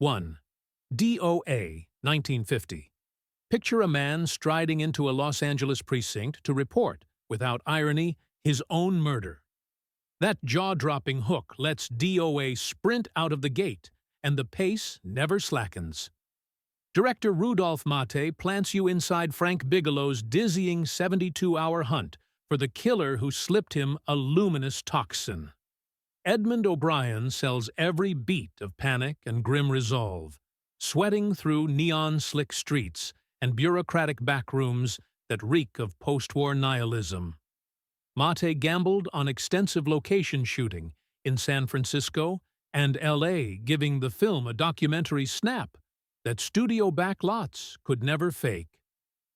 1. DOA, 1950. Picture a man striding into a Los Angeles precinct to report, without irony, his own murder. That jaw-dropping hook lets DOA sprint out of the gate, and the pace never slackens. Director Rudolph Mate plants you inside Frank Bigelow's dizzying 72-hour hunt for the killer who slipped him a luminous toxin. Edmund O'Brien sells every beat of panic and grim resolve, sweating through neon-slick streets and bureaucratic backrooms that reek of post-war nihilism. Mate gambled on extensive location shooting in San Francisco and L.A., giving the film a documentary snap that studio backlots could never fake.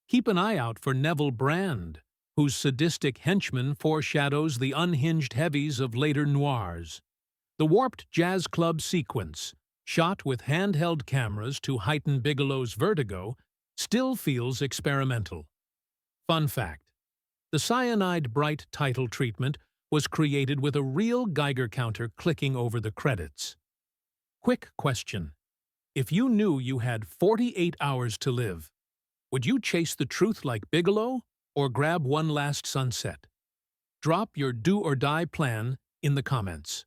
Keep an eye out for Neville Brand, whose sadistic henchman foreshadows the unhinged heavies of later noirs. The warped jazz club sequence, shot with handheld cameras to heighten Bigelow's vertigo, still feels experimental. Fun fact: the cyanide bright title treatment was created with a real Geiger counter clicking over the credits. Quick question: if you knew you had 48 hours to live, would you chase the truth like Bigelow or grab one last sunset? Drop your do-or-die plan in the comments.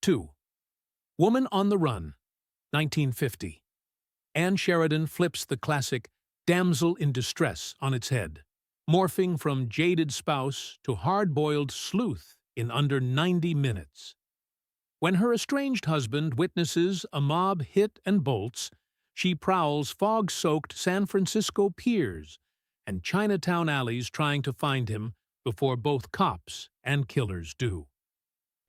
2. Woman on the Run, 1950. Anne Sheridan flips the classic damsel in distress on its head, morphing from jaded spouse to hard-boiled sleuth in under 90 minutes. When her estranged husband witnesses a mob hit and bolts, she prowls fog-soaked San Francisco piers and Chinatown alleys trying to find him before both cops and killers do.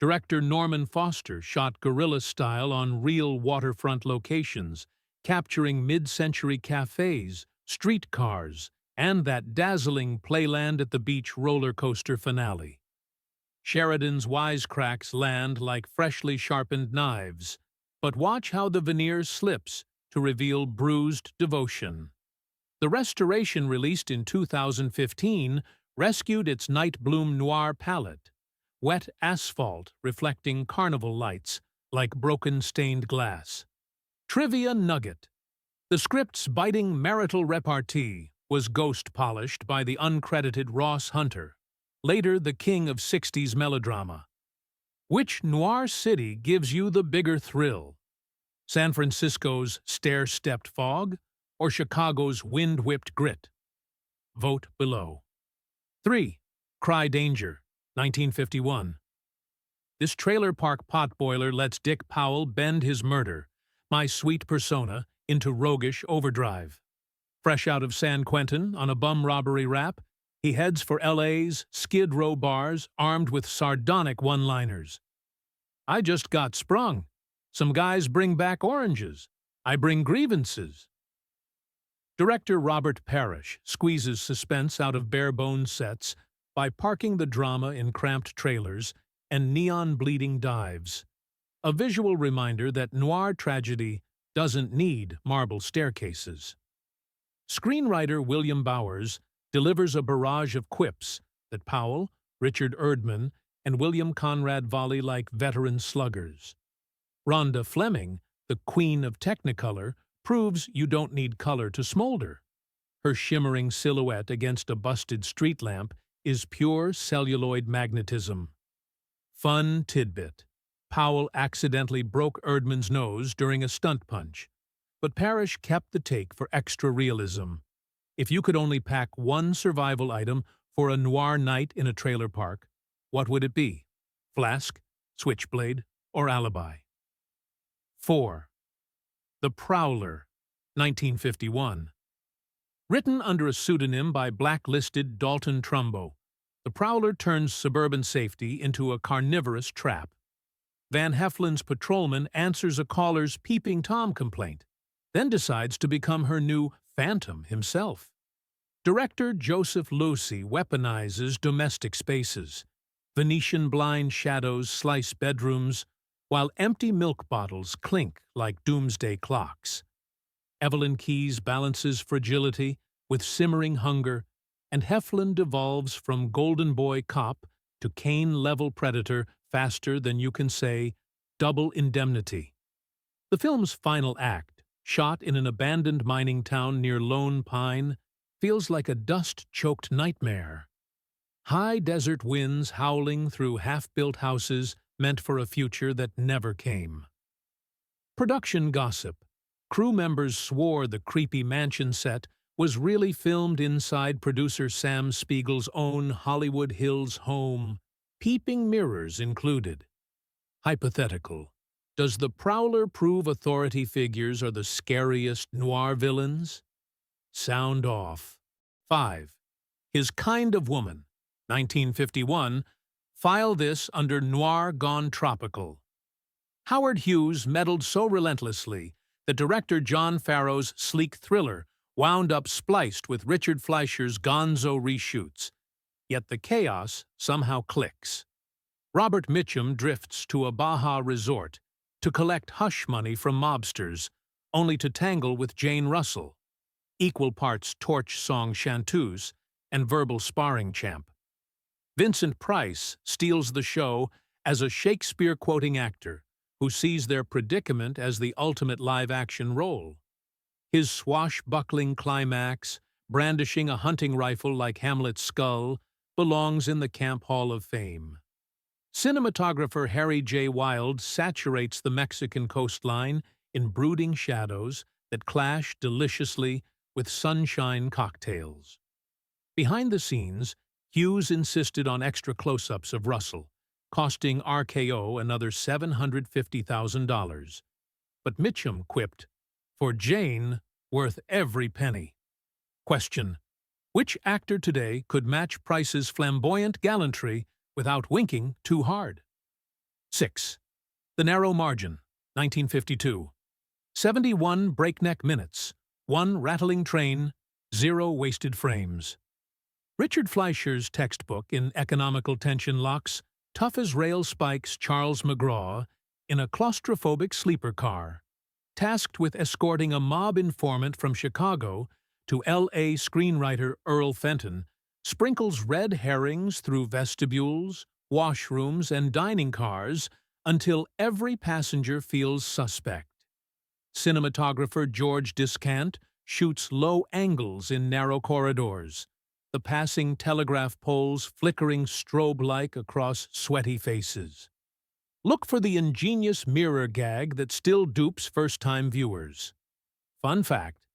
Director Norman Foster shot guerrilla style on real waterfront locations, capturing mid-century cafes, streetcars, and that dazzling Playland at the Beach roller coaster finale. Sheridan's wisecracks land like freshly sharpened knives, but watch how the veneer slips to reveal bruised devotion. The restoration released in 2015 rescued its Night Bloom Noir palette, wet asphalt reflecting carnival lights like broken stained glass. Trivia nugget: the script's biting marital repartee was ghost-polished by the uncredited Ross Hunter, later the king of 60s melodrama. Which noir city gives you the bigger thrill? San Francisco's stair-stepped fog or Chicago's wind-whipped grit? Vote below. 3. Cry Danger, 1951. This trailer park potboiler lets Dick Powell bend his murder, my sweet persona, into roguish overdrive. Fresh out of San Quentin on a bum robbery rap, he heads for LA's Skid Row bars armed with sardonic one-liners. I just got sprung. Some guys bring back oranges. I bring grievances. Director Robert Parrish squeezes suspense out of bare-bones sets by parking the drama in cramped trailers and neon-bleeding dives. A visual reminder that noir tragedy doesn't need marble staircases. Screenwriter William Bowers delivers a barrage of quips that Powell, Richard Erdman, and William Conrad volley like veteran sluggers. Rhonda Fleming, the queen of Technicolor, proves you don't need color to smolder. Her shimmering silhouette against a busted street lamp is pure celluloid magnetism. Fun tidbit: Powell accidentally broke Erdman's nose during a stunt punch, but Parrish kept the take for extra realism. If you could only pack one survival item for a noir night in a trailer park, what would it be? Flask, switchblade, or alibi? 4. The Prowler, 1951. Written under a pseudonym by blacklisted Dalton Trumbo, the Prowler turns suburban safety into a carnivorous trap. Van Heflin's patrolman answers a caller's peeping Tom complaint, then decides to become her new Phantom himself. Director Joseph Losey weaponizes domestic spaces. Venetian blind shadows slice bedrooms, while empty milk bottles clink like doomsday clocks. Evelyn Keyes balances fragility with simmering hunger, and Heflin devolves from golden boy cop to Cain-level predator faster than you can say double indemnity. The film's final act, shot in an abandoned mining town near Lone Pine, feels like a dust-choked nightmare. High desert winds howling through half-built houses meant for a future that never came. Production gossip. Crew members swore the creepy mansion set was really filmed inside producer Sam Spiegel's own Hollywood Hills home, peeping mirrors included. Hypothetical. Does the Prowler prove authority figures are the scariest noir villains? Sound off. 5. His Kind of Woman, 1951. File this under Noir Gone Tropical. Howard Hughes meddled so relentlessly that director John Farrow's sleek thriller wound up spliced with Richard Fleischer's gonzo reshoots. Yet the chaos somehow clicks. Robert Mitchum drifts to a Baja resort to collect hush money from mobsters, only to tangle with Jane Russell, equal parts torch song chanteuse and verbal sparring champ. Vincent Price steals the show as a Shakespeare-quoting actor who sees their predicament as the ultimate live-action role. His swashbuckling climax, brandishing a hunting rifle like Hamlet's skull, belongs in the Camp Hall of Fame. Cinematographer Harry J. Wilde saturates the Mexican coastline in brooding shadows that clash deliciously with sunshine cocktails. Behind the scenes, Hughes insisted on extra close-ups of Russell, costing RKO another $750,000. But Mitchum quipped, "For Jane, worth every penny." Question: which actor today could match Price's flamboyant gallantry without winking too hard? 6. The Narrow Margin, 1952. 71 breakneck minutes, 1 rattling train, 0 wasted frames. Richard Fleischer's textbook in economical tension locks tough-as-rail spikes Charles McGraw in a claustrophobic sleeper car, tasked with escorting a mob informant from Chicago to L.A. screenwriter Earl Fenton, sprinkles red herrings through vestibules, washrooms, and dining cars until every passenger feels suspect. Cinematographer George Discant shoots low angles in narrow corridors, the passing telegraph poles flickering strobe-like across sweaty faces. Look for the ingenious mirror gag that still dupes first-time viewers. Fun fact: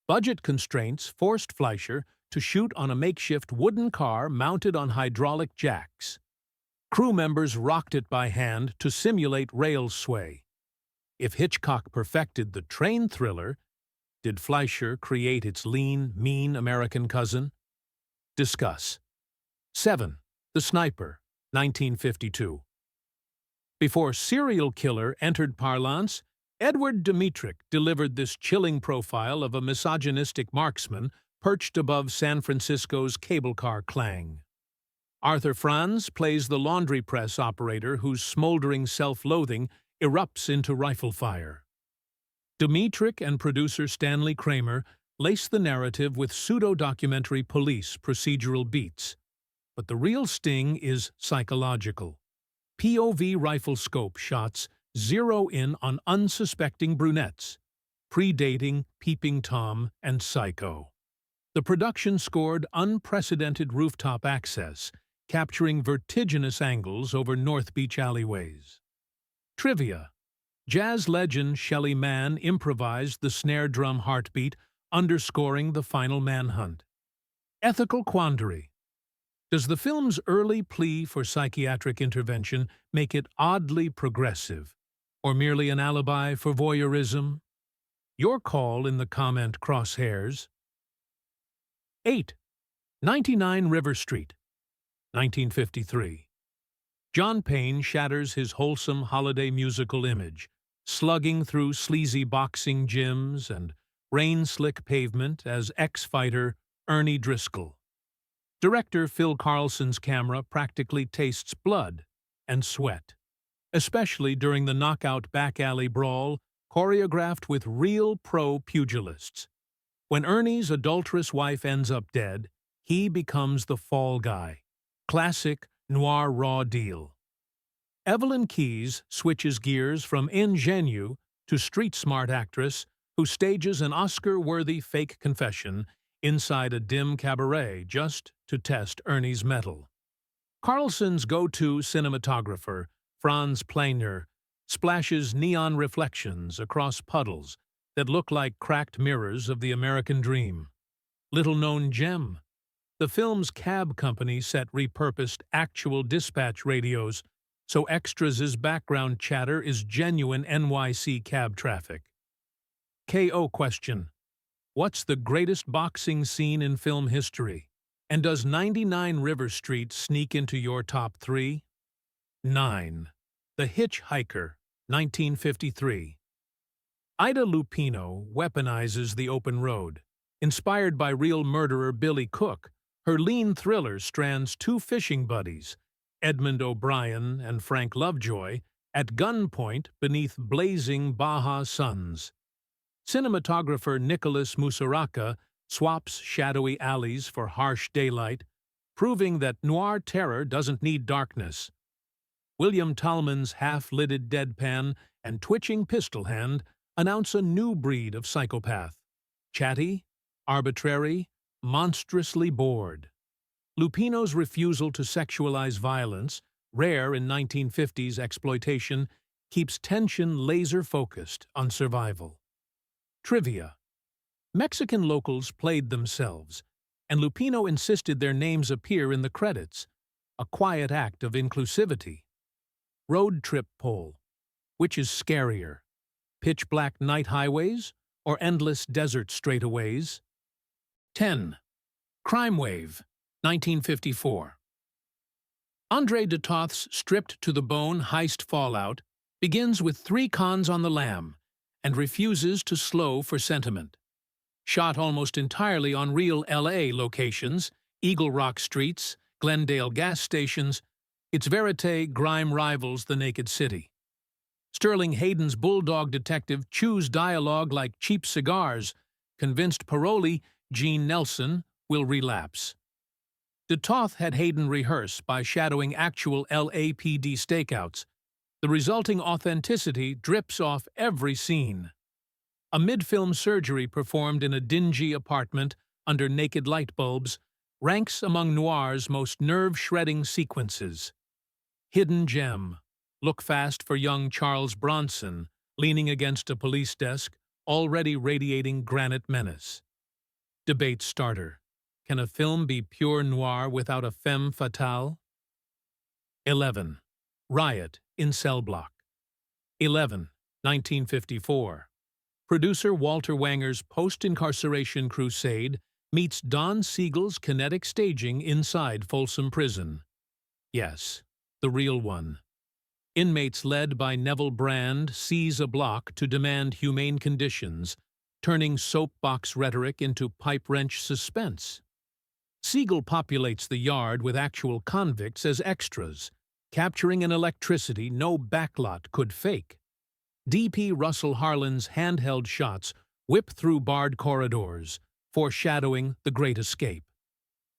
budget constraints forced Fleischer to shoot on a makeshift wooden car mounted on hydraulic jacks. Crew members rocked it by hand to simulate rail sway. If Hitchcock perfected the train thriller, did Fleischer create its lean, mean American cousin? Discuss. 7. The Sniper, 1952. Before serial killer entered parlance, Edward Dmytryk delivered this chilling profile of a misogynistic marksman perched above San Francisco's cable car clang. Arthur Franz plays the laundry press operator whose smoldering self-loathing erupts into rifle fire. Dmytryk and producer Stanley Kramer lace the narrative with pseudo-documentary police procedural beats, but the real sting is psychological. POV rifle scope shots zero in on unsuspecting brunettes, predating Peeping Tom and Psycho. The production scored unprecedented rooftop access, capturing vertiginous angles over North Beach alleyways. Trivia: jazz legend Shelly Manne improvised the snare drum heartbeat, underscoring the final manhunt. Ethical quandary: does the film's early plea for psychiatric intervention make it oddly progressive, or merely an alibi for voyeurism? Your call in the comment crosshairs. 8. 99 River Street, 1953. John Payne shatters his wholesome holiday musical image, slugging through sleazy boxing gyms and rain-slick pavement as ex-fighter Ernie Driscoll. Director Phil Carlson's camera practically tastes blood and sweat, especially during the knockout back-alley brawl choreographed with real pro pugilists. When Ernie's adulterous wife ends up dead, he becomes the fall guy. Classic noir raw deal. Evelyn Keyes switches gears from ingenue to street-smart actress who stages an Oscar-worthy fake confession inside a dim cabaret just to test Ernie's mettle. Carlson's go-to cinematographer, Franz Planer, splashes neon reflections across puddles that look like cracked mirrors of the American dream. Little-known gem. The film's cab company set repurposed actual dispatch radios, so extras' background chatter is genuine NYC cab traffic. KO question. What's the greatest boxing scene in film history? And does 99 River Street sneak into your top 3? 9. The Hitchhiker, 1953. Ida Lupino weaponizes the open road. Inspired by real murderer Billy Cook, her lean thriller strands two fishing buddies, Edmund O'Brien and Frank Lovejoy, at gunpoint beneath blazing Baja suns. Cinematographer Nicholas Musaraka swaps shadowy alleys for harsh daylight, proving that noir terror doesn't need darkness. William Tallman's half-lidded deadpan and twitching pistol hand announce a new breed of psychopath. Chatty, arbitrary, monstrously bored. Lupino's refusal to sexualize violence, rare in 1950s exploitation, keeps tension laser-focused on survival. Trivia. Mexican locals played themselves, and Lupino insisted their names appear in the credits, a quiet act of inclusivity. Road trip poll. Which is scarier? Pitch-black night highways or endless desert straightaways? 10. Crime Wave, 1954. André de Toth's stripped-to-the-bone heist fallout begins with 3 cons on the lam and refuses to slow for sentiment. Shot almost entirely on real LA locations, Eagle Rock streets, Glendale gas stations, its verite grime rivals the naked city. Sterling Hayden's bulldog detective chews dialogue like cheap cigars, convinced parolee Gene Nelson will relapse. De Toth had Hayden rehearse by shadowing actual LAPD stakeouts. The resulting authenticity drips off every scene. A mid-film surgery performed in a dingy apartment under naked light bulbs ranks among noir's most nerve-shredding sequences. Hidden gem. Look fast for young Charles Bronson, leaning against a police desk, already radiating granite menace. Debate starter. Can a film be pure noir without a femme fatale? 11. Riot in Cell Block. 11. 1954. Producer Walter Wanger's post-incarceration crusade meets Don Siegel's kinetic staging inside Folsom Prison. Yes, the real one. Inmates led by Neville Brand seize a block to demand humane conditions, turning soapbox rhetoric into pipe-wrench suspense. Siegel populates the yard with actual convicts as extras, capturing an electricity no backlot could fake. D.P. Russell Harlan's handheld shots whip through barred corridors, foreshadowing the Great Escape.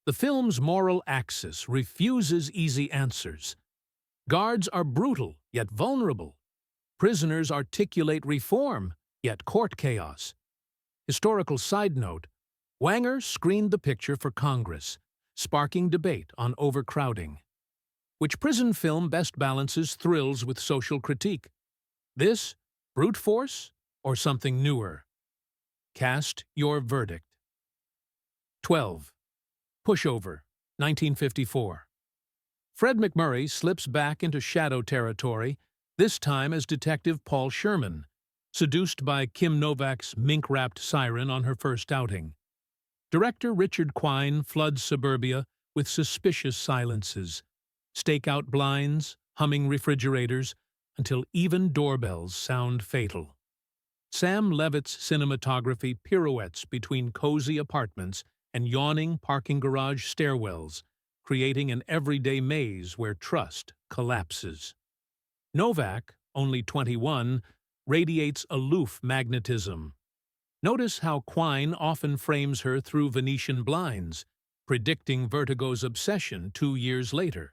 The film's moral axis refuses easy answers. Guards are brutal, yet vulnerable. Prisoners articulate reform, yet court chaos. Historical side note, Wanger screened the picture for Congress, sparking debate on overcrowding. Which prison film best balances thrills with social critique? This, brute force, or something newer? Cast your verdict. 12. Pushover, 1954. Fred McMurray slips back into shadow territory, this time as Detective Paul Sherman, seduced by Kim Novak's mink-wrapped siren on her first outing. Director Richard Quine floods suburbia with suspicious silences, stakeout blinds, humming refrigerators, until even doorbells sound fatal. Sam Levitt's cinematography pirouettes between cozy apartments and yawning parking garage stairwells, creating an everyday maze where trust collapses. Novak, only 21, radiates aloof magnetism. Notice how Quine often frames her through Venetian blinds, predicting Vertigo's obsession 2 years later.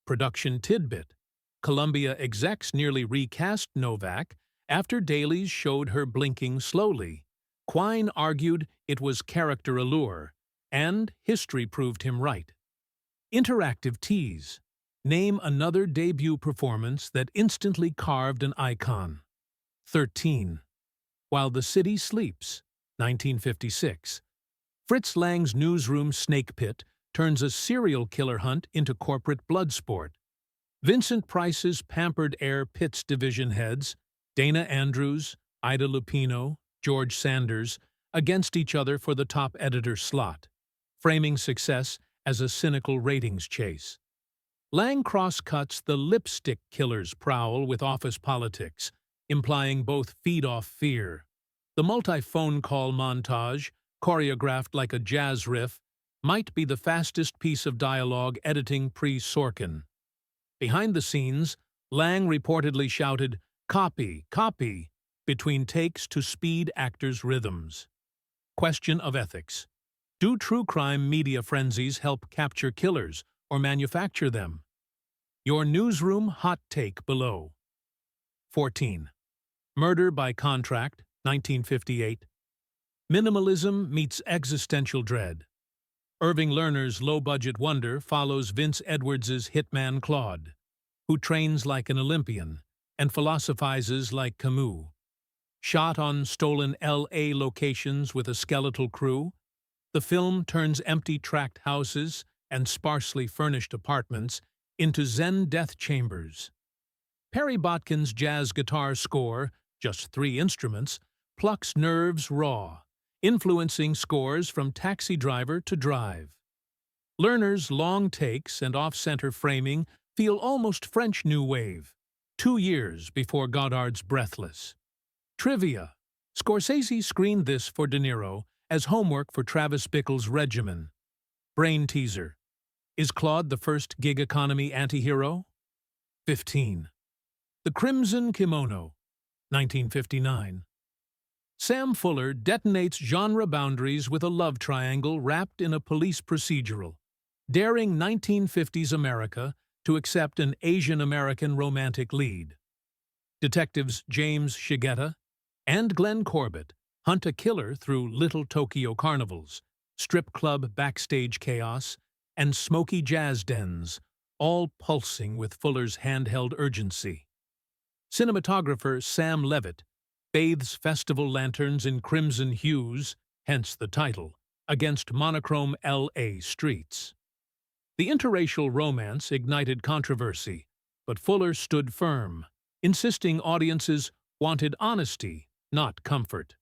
Production tidbit. Columbia execs nearly recast Novak After dailies showed her blinking slowly, Quine argued it was character allure, and history proved him right. Interactive tease. Name another debut performance that instantly carved an icon. 13. While the City Sleeps, 1956. Fritz Lang's newsroom snake pit turns a serial killer hunt into corporate blood sport. Vincent Price's pampered air pits division heads, Dana Andrews, Ida Lupino, George Sanders, against each other for the top editor slot, framing success as a cynical ratings chase. Lang cross-cuts the lipstick killer's prowl with office politics, implying both feed-off fear. The multi-phone call montage, choreographed like a jazz riff, might be the fastest piece of dialogue editing pre-Sorkin. Behind the scenes, Lang reportedly shouted, "Copy, copy," between takes to speed actors' rhythms. Question of ethics. Do true crime media frenzies help capture killers or manufacture them? Your newsroom hot take below. 14. Murder by Contract, 1958. Minimalism meets existential dread. Irving Lerner's low-budget wonder follows Vince Edwards's hitman Claude, who trains like an Olympian and philosophizes like Camus. Shot on stolen L.A. locations with a skeletal crew, the film turns empty tract houses and sparsely furnished apartments into Zen death chambers. Perry Botkin's jazz guitar score, just 3 instruments, plucks nerves raw, influencing scores from Taxi Driver to Drive. Lerner's long takes and off-center framing feel almost French New Wave, 2 years before Godard's Breathless. Trivia. Scorsese screened this for De Niro as homework for Travis Bickle's Regimen. Brain teaser. Is Claude the first gig economy antihero? 15. The Crimson Kimono, 1959. Sam Fuller detonates genre boundaries with a love triangle wrapped in a police procedural, daring 1950s America to accept an Asian-American romantic lead. Detectives James Shigeta and Glenn Corbett hunt a killer through Little Tokyo carnivals, strip club backstage chaos, and smoky jazz dens, all pulsing with Fuller's handheld urgency. Cinematographer Sam Levitt bathes festival lanterns in crimson hues, hence the title, against monochrome L.A. streets. The interracial romance ignited controversy, but Fuller stood firm, insisting audiences wanted honesty, not comfort.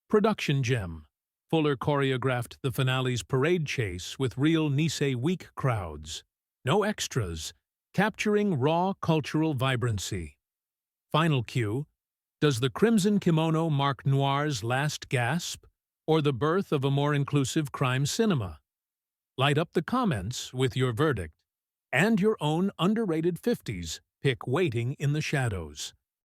Production gem. Fuller choreographed the finale's parade chase with real Nisei Week crowds. No extras, capturing raw cultural vibrancy. Final cue. Does the Crimson Kimono mark noir's last gasp, or the birth of a more inclusive crime cinema? Light up the comments with your verdict, and your own underrated 50s pick waiting in the shadows.